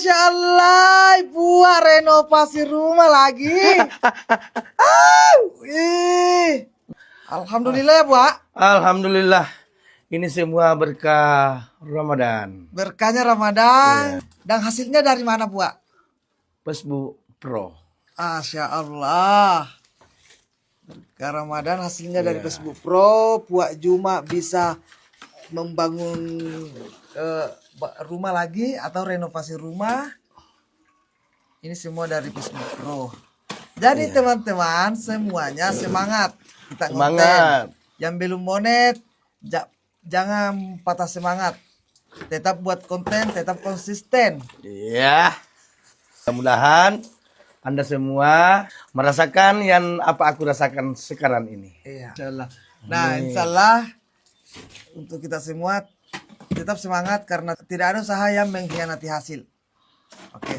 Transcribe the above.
Masya Allah, buat renovasi rumah lagi. Alhamdulillah ya, Buat. Alhamdulillah. Ini semua berkah Ramadan. Berkahnya Ramadan. Dan hasilnya dari mana, Buat? Facebook Pro. Masya Allah. Berkah Ramadan hasilnya dari Facebook Pro. Buat Juma bisa membangun rumah lagi atau renovasi rumah. Ini semua dari Facebook Pro. Jadi teman-teman semuanya semangat. Kita Semangat. konten. Yang belum monet jangan patah semangat. Tetap buat konten, tetap konsisten. Iya. Mudah-mudahan Anda semua merasakan yang apa aku rasakan sekarang ini. Iya, insyaallah. Nah, insyaallah untuk kita semua tetap semangat karena tidak ada usaha yang mengkhianati hasil. Oke.